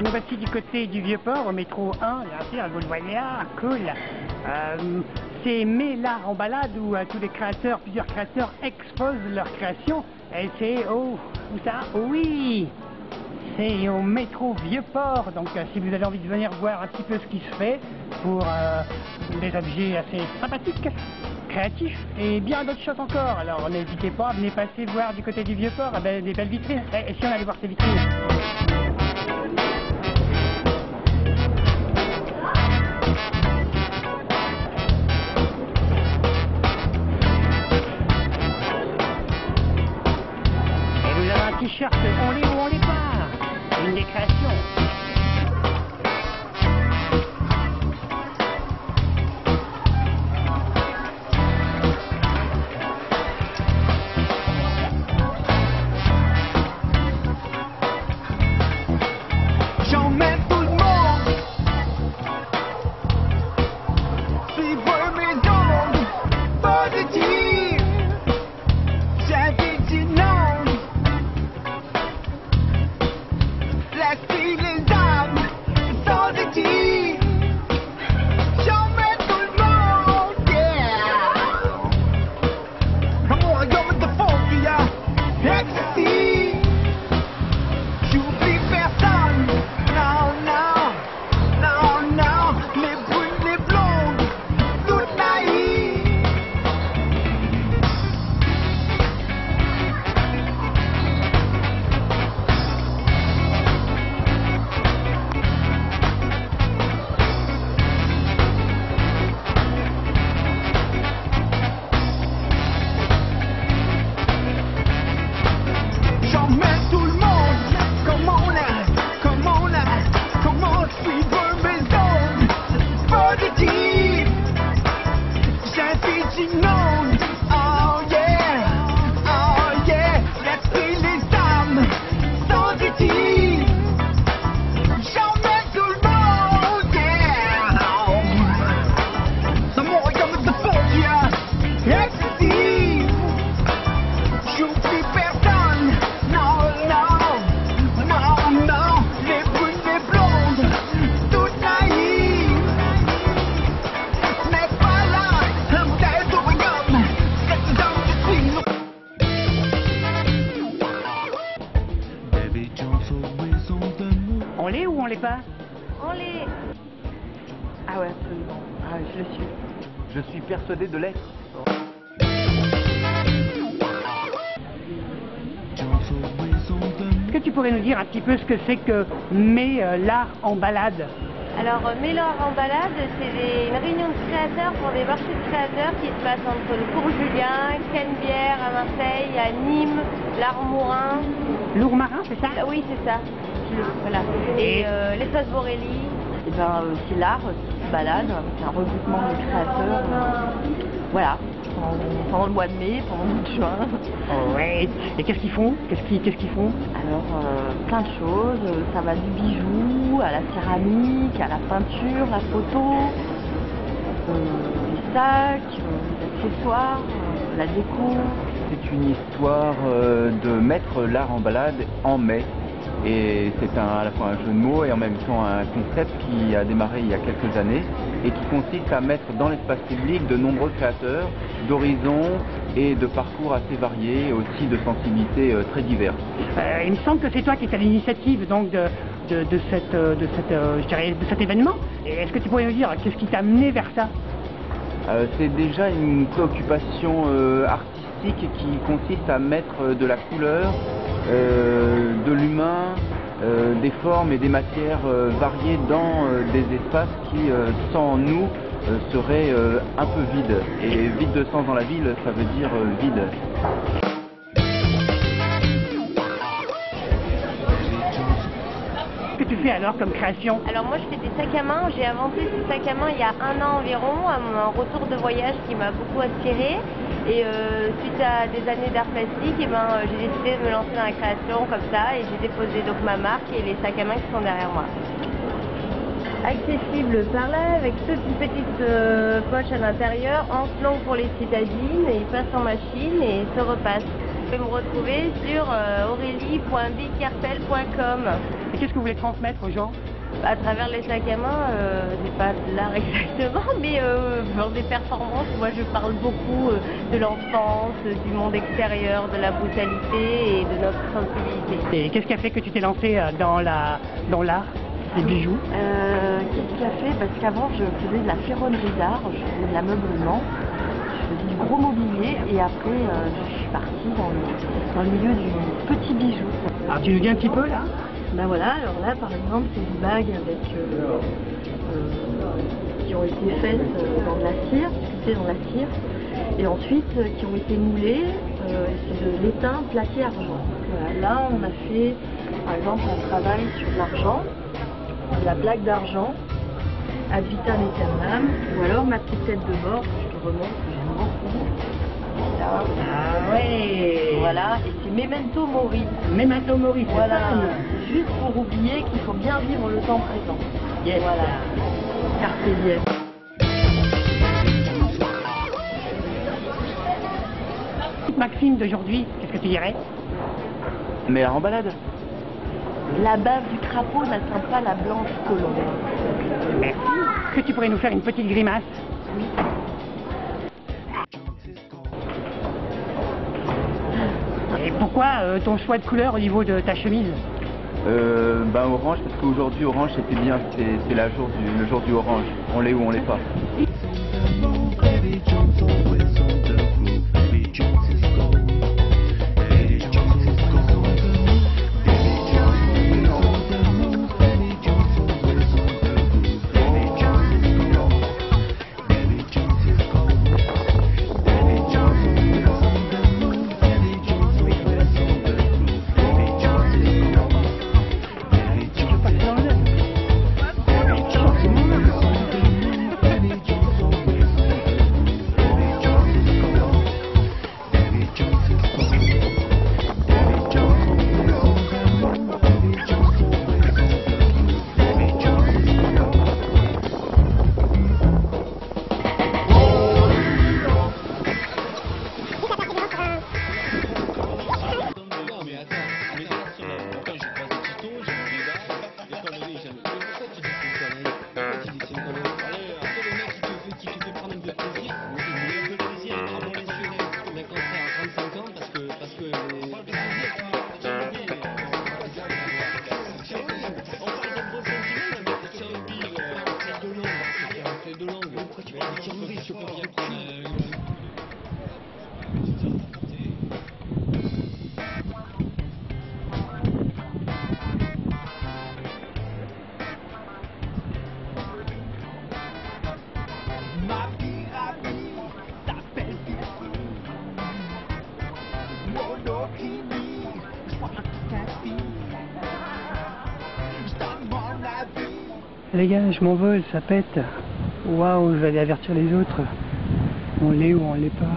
Nous voici du côté du Vieux-Port, au métro 1, bien sûr, vous le voyez là, cool. C'est Mais l'art en balade où tous les créateurs, plusieurs créateurs exposent leurs créations. Et c'est où ça? Oui, c'est au métro Vieux-Port. Donc si vous avez envie de venir voir un petit peu ce qui se fait pour des objets assez sympathiques, créatifs et bien d'autres choses encore. Alors n'hésitez pas, venez passer voir du côté du Vieux-Port, des belles vitrines. Et si on allait voir ces vitrines? T-shirt, on l'est ou on l'est pas, une des créations. J'emmène tout le monde, suivre mes ondes positives, j'invite du monde. Laisse les âmes sans éthique. J'emmène tout le monde, yeah. Come on, go with the funk, yeah. Ecstasy. J'oublie personne. Non, non, non, non. Les brunes, les blondes, toutes naïves. J'emmène tout le monde, comment suivre mes ondes positives. J'invite du monde, oh yeah, l'esprit, les âmes sans éthique. J'emmène tout le monde, yeah. Some more young with the funk, yeah. Ecstasy. J'oublie personne. Non, non, non, non, les brunes, les blondes, toutes naïves. N'est pas là, un modèle de royaume, c'est dans je suis. On l'est ou on l'est pas? On l'est. Ah ouais, absolument. Ah, je le suis. Je suis persuadé de l'être. Est-ce que tu pourrais nous dire un petit peu ce que c'est que Mais l'art en balade? Alors, Mélar en balade, c'est une réunion de créateurs pour des marchés de créateurs qui se passent entre le Cours Julien, Canebière à Marseille, à Nîmes, l'Armourin. Lourmarin, c'est ça? Ah oui, c'est ça. Voilà. Et l'espace Borelli. Et ben, c'est l'art qui se balade, c'est un regroupement de créateurs. Voilà, pendant le mois de mai, pendant le mois de juin. Oh, ouais. Et qu'est-ce qu'ils font? Qu'est-ce qu'ils font? Alors, plein de choses. Ça va du bijou à la céramique, à la peinture, la photo, les sacs, les accessoires, la déco. C'est une histoire de mettre l'art en balade en mai. Et c'est à la fois un jeu de mots et en même temps un concept qui a démarré il y a quelques années et qui consiste à mettre dans l'espace public de nombreux créateurs d'horizons et de parcours assez variés et aussi de sensibilités très diverses. Il me semble que c'est toi qui es à l'initiative donc de cet événement. Et est-ce que tu pourrais nous dire qu'est-ce qui t'a amené vers ça? C'est déjà une préoccupation artistique qui consiste à mettre de la couleur, de l'humain, des formes et des matières variées dans des espaces qui, sans nous, serait un peu vide. Et vide de sens dans la ville, ça veut dire vide. Qu'est-ce que tu fais alors comme création? Alors moi je fais des sacs à main, j'ai inventé ces sacs à main il y a 1 an environ, à un retour de voyage qui m'a beaucoup attirée. Et suite à des années d'art plastique, j'ai décidé de me lancer dans la création comme ça et j'ai déposé donc ma marque et les sacs à main qui sont derrière moi. Accessible par là avec toutes les petites poches à l'intérieur, anse-long pour les citadines, et il passe en machine et se repasse. Vous pouvez me retrouver sur aurélie.bigcartel.com. Et qu'est-ce que vous voulez transmettre aux gens? À travers les sacs à main, c'est pas de l'art exactement, mais dans des performances, moi je parle beaucoup de l'enfance, du monde extérieur, de la brutalité et de notre sensibilité. Et qu'est-ce qui a fait que tu t'es lancé dans l'art des bijoux? Qu'est-ce qu'il a fait? Parce qu'avant je faisais de la ferronnerie d'art, je faisais de l'ameublement, je faisais du gros mobilier et après je suis partie dans le milieu du petit bijou. Alors tu nous dis un petit peu là? Ben voilà, alors là par exemple c'est des bagues avec qui ont été faites dans de la cire, sculptées dans la cire, et ensuite qui ont été moulées, c'est de l'étain plaqué argent. Voilà, là on a fait par exemple un travail sur l'argent, de la plaque d'argent, ad vitam aeternam, ou alors ma petite tête de mort, que je te remontre, que j'aime beaucoup. Là. Ah ouais. Voilà, et c'est Memento Mori. Memento Mori, c'est Voilà, ça. c'est juste pour oublier qu'il faut bien vivre le temps présent. Yes. Voilà, carpe diem. Maxime d'aujourd'hui, qu'est-ce que tu dirais? Mais la rembalade? La bave du crapaud n'atteint pas la blanche colombe. Merci. Est-ce que tu pourrais nous faire une petite grimace? Oui. Et pourquoi ton choix de couleur au niveau de ta chemise? Ben orange, parce qu'aujourd'hui orange c'était bien, c'est le jour du orange. On l'est ou on l'est pas. Les gars, je m'envole, ça pète. Waouh, je vais aller avertir les autres. On l'est ou on l'est pas.